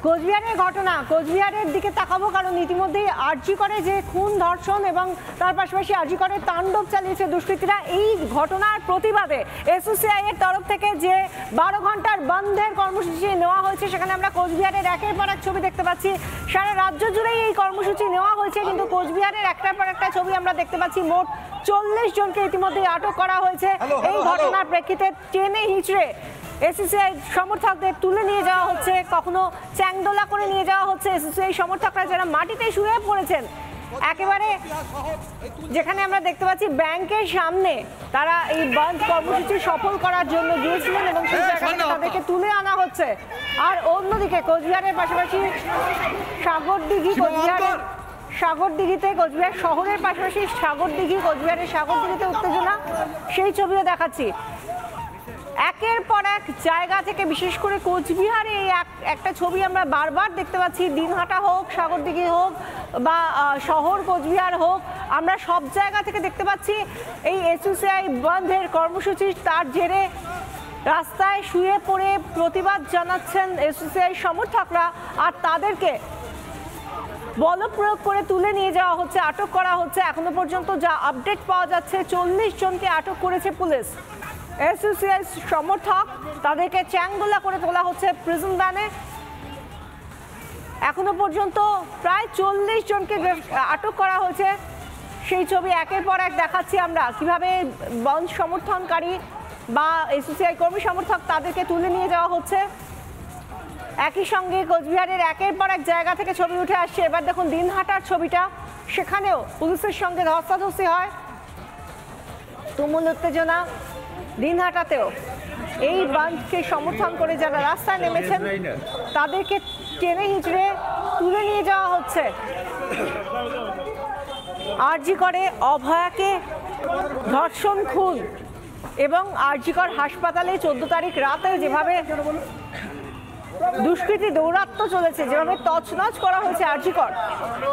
কোচবিহারের ঘটনা, কোচবিহারের দিকে তাকাবো, কারণ ইতিমধ্যেই আরজি করে যে খুন ধর্ষণ এবং তার পাশাপাশি আরজি করে তাণ্ডব চালিয়েছে দুষ্কৃতীরা, এই ঘটনার প্রতিবাদে এসইউসিআই এর তরফ থেকে যে 12 ঘন্টার বন্ধের কর্মসূচি নেওয়া হয়েছে, সেখানে আমরা কোচবিহারের একের পর এক ছবি দেখতে পাচ্ছি। সারা রাজ্য জুড়েই এই কর্মসূচি নেওয়া হয়েছে, কিন্তু কোচবিহারের একটার পর একটা ছবি আমরা দেখতে পাচ্ছি। মোট 40 জনকে ইতিমধ্যে আটক করা হয়েছে। এই ঘটনার প্রেক্ষিতে টেনে হিচড়ে এসইউসিআই সমর্থকদের তুলে নিয়ে যাওয়া হচ্ছে, কখনো চ্যাংদোলা করে নিয়ে যাওয়া হচ্ছে। এসইউসিআই সমর্থকরা যারা মাটিতে শুয়ে পড়েছেন, একেবারে যেখানে আমরা দেখতে পাচ্ছি ব্যাংকের সামনে তারা এই বন্ধ কর্মসূচি সফল করার জন্য গিয়েছিলেন এবং সেই জায়গা থেকে তাদেরকে তুলে আনা হচ্ছে। আর অন্যদিকে কোচবিহারের পাশাপাশি সাগরদিঘিতে কোচবিহার শহরের পাশাপাশি কোচবিহারের সাগরদিঘিতে উত্তেজনা, সেই ছবিও দেখাচ্ছি। একের পর এক জায়গা থেকে, বিশেষ করে কোচবিহারে একটা ছবি আমরা বারবার দেখতে পাচ্ছি, দিনহাটা হোক, সাগরদিঘি হোক বা শহর কোচবিহার হোক, আমরা সব জায়গা থেকে দেখতে পাচ্ছি এই এসইউসিআই বন্ধের কর্মসূচি। তার জেরে রাস্তায় শুয়ে পড়ে প্রতিবাদ জানাচ্ছেন এসইউসিআই সমর্থকরা, আর তাদেরকে বলপ্রয়োগ করে তুলে নিয়ে যাওয়া হচ্ছে, আটক করা হচ্ছে। এখনো পর্যন্ত যা আপডেট পাওয়া যাচ্ছে, 40 জনকে আটক করেছে পুলিশ। এসইউসিআই সমর্থক, তাদেরকে চ্যাংদোলা করে তোলা হচ্ছে প্রিজন ভ্যানে। এখনো পর্যন্ত প্রায় 40 জনকে আটক করা হয়েছে। সেই ছবি একের পর এক দেখাচ্ছি আমরা, কিভাবে বন্ধ সমর্থনকারী বা এসইউসিআই কর্মী সমর্থক তাদেরকে তুলে নিয়ে যাওয়া হচ্ছে। একই সঙ্গে কোচবিহারের একের পর এক জায়গা থেকে ছবি উঠে আসছে। এবার দেখুন দিনহাটার ছবিটা, সেখানেও পুলিশের সঙ্গে ধস্তাধস্তি হয়, তুমুল উত্তেজনা। দিনহাটাতেও এই বন্ধকে সমর্থন করে যারা রাস্তায় নেমেছেন, তাদেরকে টেনে হিঁচড়ে তুলে নিয়ে যাওয়া হচ্ছে। আরজি করে অভয়াকে ধর্ষণ, খুন এবং আরজিকর হাসপাতালে 14 তারিখ রাতে যেভাবে দুষ্কৃতী দৌরাত্ম্য চলেছে, যেভাবে তছনছ করা হয়েছে আরজিকর,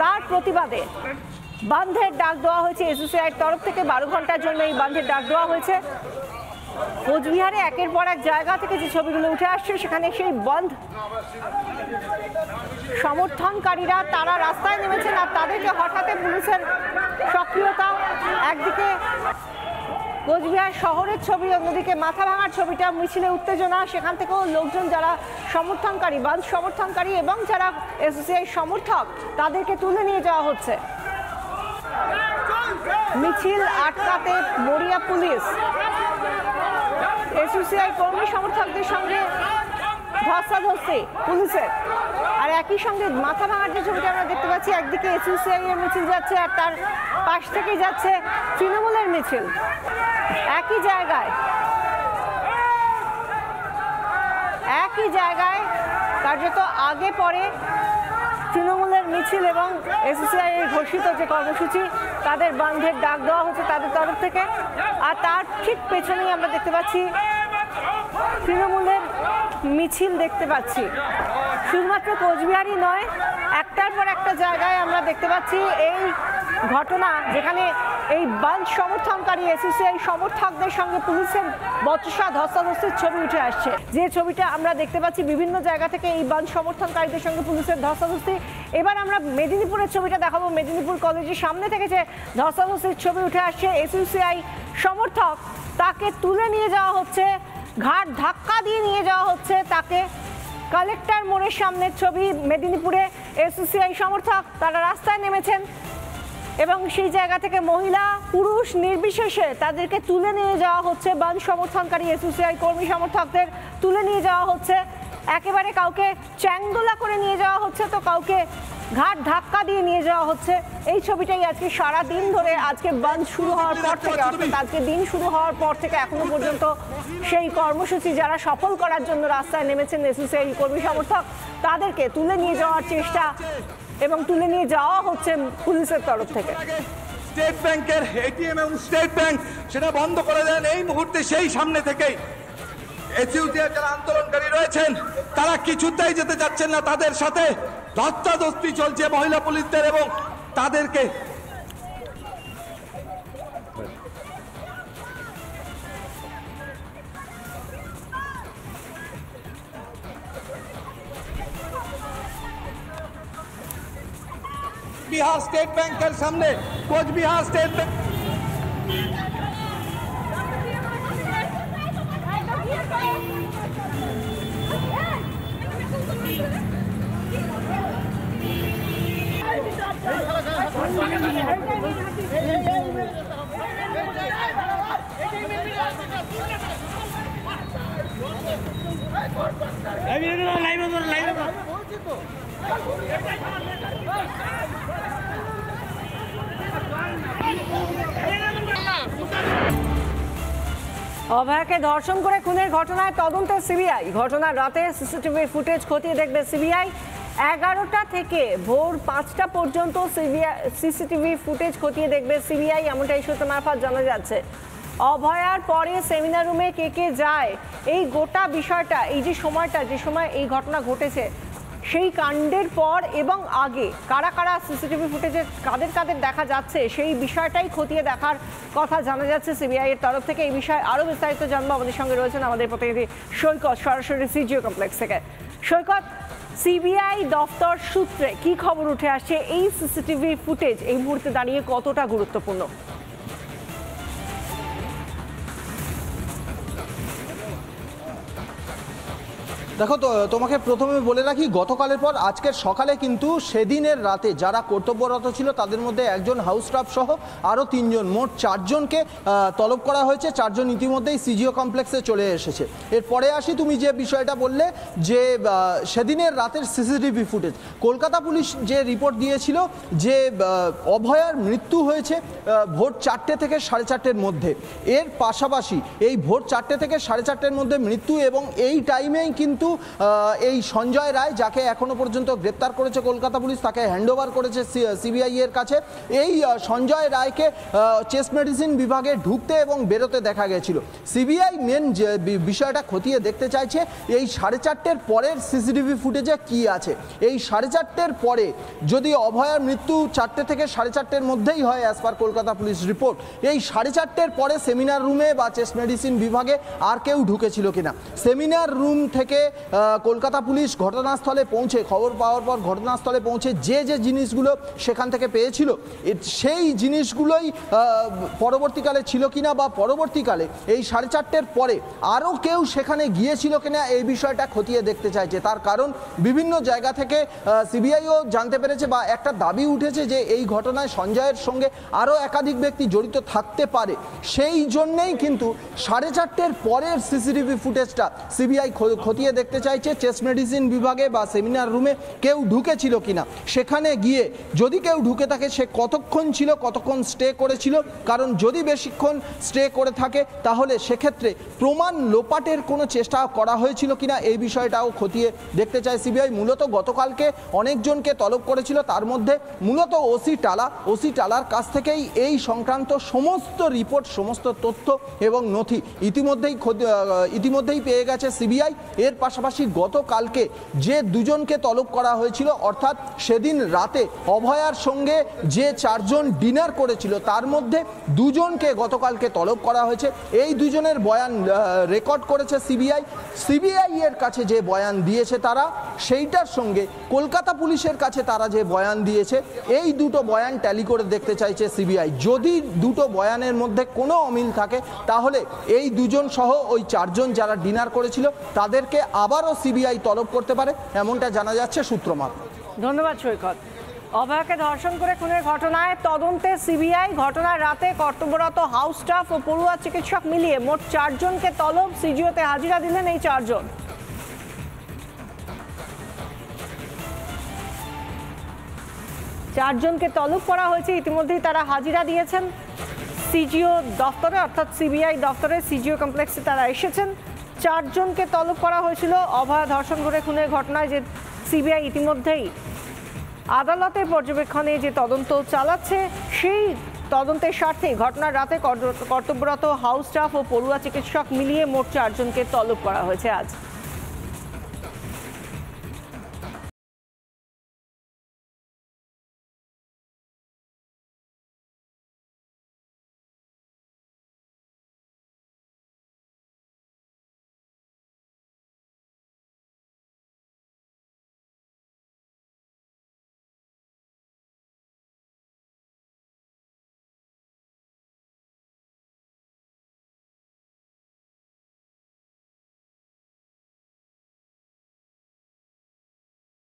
তার প্রতিবাদে বন্ধের ডাক দেওয়া হয়েছে এসইউসিআইয়ের তরফ থেকে। 12 ঘন্টার জন্য এই বন্ধের ডাক দেওয়া হয়েছে। কোচবিহারে একের পর এক জায়গা থেকে যে ছবিগুলো উঠে আসছে, সেখানে সেই বন্ধ সমর্থনকারীরা তারা রাস্তায় নেমেছেন, আর তাদেরকে হঠাৎ পুলিশের সক্রিয়তা। একদিকে কোচবিহার শহরের ছবি, অন্যদিকে মাথা ভাঙার ছবিটা, মিছিলে উত্তেজনা। সেখান থেকেও লোকজন যারা সমর্থনকারী, বন্ধ সমর্থনকারী এবং যারা এসইউসিআই সমর্থক, তাদেরকে তুলে নিয়ে যাওয়া হচ্ছে। মিছিল আটকাতে মরিয়া পুলিশ, এসইউসিআই কর্মী সমর্থকদের সঙ্গে ধস্তাধস্তি পুলিশের। আর একই সঙ্গে মাথা ভাঙার যে ছবিটা আমরা দেখতে পাচ্ছি, একদিকে এসইউসিআই এর মিছিল যাচ্ছে, আর তার পাশ থেকে যাচ্ছে তৃণমূলের মিছিল। একই জায়গায় কার্যত আগে পরে তৃণমূলের মিছিল এবং এসইউসিআই এর ঘোষিত যে কর্মসূচি, তাদের বন্ধের ডাক দেওয়া হচ্ছে তাদের তরফ থেকে। আর তার ঠিক পেছনেই আমরা দেখতে পাচ্ছি তৃণমূলের মিছিল দেখতে পাচ্ছি। শুধুমাত্র কোচবিহারই নয়, একটার পর একটা জায়গায় আমরা দেখতে পাচ্ছি এই ঘটনা, যেখানে এই বন্ধ সমর্থনকারী এসইউসিআই সমর্থকদের সঙ্গে পুলিশের বচসা, ধস্তাধস্তির ছবি উঠে আসছে। যে ছবিটা আমরা দেখতে পাচ্ছি বিভিন্ন জায়গা থেকে এই বন্ধ সমর্থনকারীদের সঙ্গে পুলিশের ধস্তাধস্তি। এবার আমরা মেদিনীপুরের ছবিটা দেখাবো। মেদিনীপুর কলেজের সামনে থেকে যে ধস্তাধস্তির ছবি উঠে আসছে, এসইউসিআই সমর্থক, তাকে তুলে নিয়ে যাওয়া হচ্ছে, ঘাট ধাক্কা দিয়ে নিয়ে যাওয়া হচ্ছে তাকে। কালেক্টর মোড়ের সামনের ছবি, মেদিনীপুরে এসইউসিআই সমর্থক তারা রাস্তায় নেমেছেন এবং সেই জায়গা থেকে মহিলা পুরুষ নির্বিশেষে তাদেরকে তুলে নিয়ে যাওয়া হচ্ছে। বন্ধ সমর্থনকারী এসইউসিআই কর্মী সমর্থকদের তুলে নিয়ে যাওয়া হচ্ছে। একেবারে কাউকে চ্যাংদোলা করে নিয়ে যাওয়া হচ্ছে, তো কাউকে ঘাট ধাক্কা দিয়ে নিয়ে যাওয়া হচ্ছে। এই ছবিটাই আজকে সারা দিন ধরে, আজকে বন্ধ শুরু হওয়ার পর থেকে, অর্থাৎ আজকে দিন শুরু হওয়ার পর থেকে এখনো পর্যন্ত সেই কর্মসূচি যারা সফল করার জন্য রাস্তায় নেমেছেন এসইউসিআই কর্মী সমর্থক, তাদেরকে তুলে নিয়ে যাওয়ার চেষ্টা এবং তুলে নিয়ে যাওয়া হচ্ছে পুলিশের তরফ থেকে। স্টেট ব্যাংকের এটিএম এবং স্টেট ব্যাংক সেটা বন্ধ করে দেন এই মুহূর্তে। সেই সামনে থেকেই এসইউসিআই যারা আন্দোলনকারী রয়েছেন, তারা কিছুতেই যেতে চাচ্ছেন না। তাদের সাথে ধস্তাধস্তি চলছে মহিলা পুলিশদের এবং তাদেরকে কোচবিহার স্টেট ব্যাংকের সামনে, কোচবিহার স্টেট ব্যাংক। অভয়াকে ধর্ষণ করে খুনের ঘটনায় তদন্তে সিবিআই। ঘটনার রাতে সিসিটিভি ফুটেজ খতিয়ে দেখবে সিবিআই। 11টা থেকে ভোর 5টা পর্যন্ত সিসিটিভি ফুটেজ খতিয়ে দেখবে সিবিআই, এমনটাই সূত্র মারফত জানা যাচ্ছে। অভয়ার পরে সেমিনার রুমে কে কে যায়, এই গোটা বিষয়টা, এই যে সময়টা, যে সময় এই ঘটনা ঘটেছে, সেই কাণ্ডের পর এবং আগে কারা কারা সিসিটিভি ফুটেজে কাদের কাদের দেখা যাচ্ছে, সেই বিষয়টাই খতিয়ে দেখার কথা জানা যাচ্ছে সিবিআই এর তরফ থেকে। এই বিষয়ে আরও বিস্তারিত জানবো, আমাদের সঙ্গে রয়েছেন আমাদের প্রতিনিধি সৈকত সরাসরি সিজিও কমপ্লেক্স থেকে। সৈকত, সিবিআই দফতর সূত্রে কি খবর উঠে আসছে, এই সিসিটিভি ফুটেজ এই মুহূর্তে দাঁড়িয়ে কতটা গুরুত্বপূর্ণ? দেখো তো, তোমাকে প্রথমে বলে রাখি, গতকালের পর আজকের সকালে কিন্তু সেদিনের রাতে যারা কর্তব্যরত ছিল তাদের মধ্যে একজন হাউস স্টাফ সহ আরও 3 জন, মোট 4 জনকে তলব করা হয়েছে। 4 জন ইতিমধ্যেই সিজিও কমপ্লেক্সে চলে এসেছে। এরপরে আসি, তুমি যে বিষয়টা বললে যে সেদিনের রাতের সিসিটিভি ফুটেজ, কলকাতা পুলিশ যে রিপোর্ট দিয়েছিল যে অভয়ার মৃত্যু হয়েছে ভোর 4টে থেকে 4:30-এর মধ্যে। এর পাশাপাশি এই ভোর 4টে থেকে 4:30-এর মধ্যে মৃত্যু, এবং এই টাইমেই কিন্তু এই সঞ্জয় রায়, যাকে এখনো পর্যন্ত গ্রেপ্তার করেছে কলকাতা পুলিশ, তাকে হ্যান্ডওভার করেছে সিবিআই এর কাছে। এই সঞ্জয় রায়কে চেস্ট মেডিসিন বিভাগে ঢুকতে এবং বেরোতে দেখা গেছিল। সিবিআই মেন যে বিষয়টা খতিয়ে দেখতে চাইছে, এই 4:30-এর পরের সিসিটিভি ফুটেজে কি আছে। এই 4:30-এর পরে যদি অভয়ার মৃত্যু 4টে থেকে 4:30-এর মধ্যেই হয় as per Kolkata police report, এই 4:30-এর পরে সেমিনার রুমে বা চেস্ট মেডিসিন বিভাগে আর কেউ ঢুকেছিল কিনা। সেমিনার রুম থেকে কলকাতা পুলিশ ঘটনাস্থলে পৌঁছে, খবর পাওয়ার পর ঘটনাস্থলে পৌঁছে যে যে জিনিসগুলো সেখান থেকে পেয়েছিল, সেই জিনিসগুলোই পরবর্তীকালে ছিল কিনা, বা পরবর্তীকালে এই 4:30-এর পরে আরও কেউ সেখানে গিয়েছিল কিনা, এই বিষয়টা খতিয়ে দেখতে চাইছে। তার কারণ বিভিন্ন জায়গা থেকে সিবিআইও জানতে পেরেছে, বা একটা দাবি উঠেছে যে এই ঘটনায় সঞ্জয়ের সঙ্গে আরও একাধিক ব্যক্তি জড়িত থাকতে পারে। সেই জন্যেই কিন্তু 4:30-এর পরের সিসিটিভি ফুটেজটা সিবিআই খতিয়ে দেখতে চাইছে। চেস্ট মেডিসিন বিভাগে বা সেমিনার রুমে কেউ ঢুকেছিল কিনা, সেখানে গিয়ে যদি কেউ ঢুকে থাকে সে কতক্ষণ ছিল, কতক্ষণ স্টে করেছিল। কারণ যদি বেশিক্ষণ স্টে করে থাকে তাহলে সেক্ষেত্রে প্রমাণ লোপাটের কোনো চেষ্টা করা হয়েছিল কিনা, এই বিষয়টাও খতিয়ে দেখতে চায় সিবিআই। মূলত গতকালকে অনেকজনকে তলব করেছিল, তার মধ্যে মূলত ওসি টালার কাছ থেকেই এই সংক্রান্ত সমস্ত রিপোর্ট, সমস্ত তথ্য এবং নথি ইতিমধ্যেই পেয়ে গেছে সিবিআই। এর পাশাপাশি গতকালকে যে 2 জনকে তলব করা হয়েছিল, অর্থাৎ সেদিন রাতে অভয়ার সঙ্গে যে 4 জন ডিনার করেছিল তার মধ্যে 2 জনকে গতকালকে তলব করা হয়েছে। এই 2 জনের বয়ান রেকর্ড করেছে সিবিআই এর কাছে যে বয়ান দিয়েছে তারা, সেইটার সঙ্গে কলকাতা পুলিশের কাছে তারা যে বয়ান দিয়েছে, এই দুটো বয়ান ট্যালি করে দেখতে চাইছে সিবিআই। যদি দুটো বয়ানের মধ্যে কোনো অমিল থাকে তাহলে এই 2 জন সহ ওই 4 জন যারা ডিনার করেছিল তাদেরকে আবারও সিবিআই তলব করতে পারে, এমনটা জানা যাচ্ছে সূত্রমাত। ধন্যবাদ সৈকত। অভয়াকে ধর্ষণ করে খুনের ঘটনায় তদন্তে সিবিআই। ঘটনার রাতে কর্তব্যরত হাউস স্টাফ ও পড়ুয়া চিকিৎসক মিলিয়ে মোট 4 জনকে তলব। সিজিওতে হাজিরা দিলেন এই 4 জন। চারজনকে তলব করা হয়েছে, ইতিমধ্যেই তারা হাজিরা দিয়েছেন সিজিও দফতরে, অর্থাৎ সিবিআই দফতরে, সিজিও কমপ্লেক্সে তারা এসেছেন। 4 জনকে তলব করা হয়েছিল অভয়া ধর্ষণ করে খুনের ঘটনায়, যে সিবিআই ইতিমধ্যেই আদালতের পর্যবেক্ষণে যে তদন্ত চালাচ্ছে, সেই তদন্তের স্বার্থে ঘটনার রাতে কর্তব্যরত হাউস স্টাফ ও পড়ুয়া চিকিৎসক মিলিয়ে মোট 4 জনকে তলব করা হয়েছে আজ।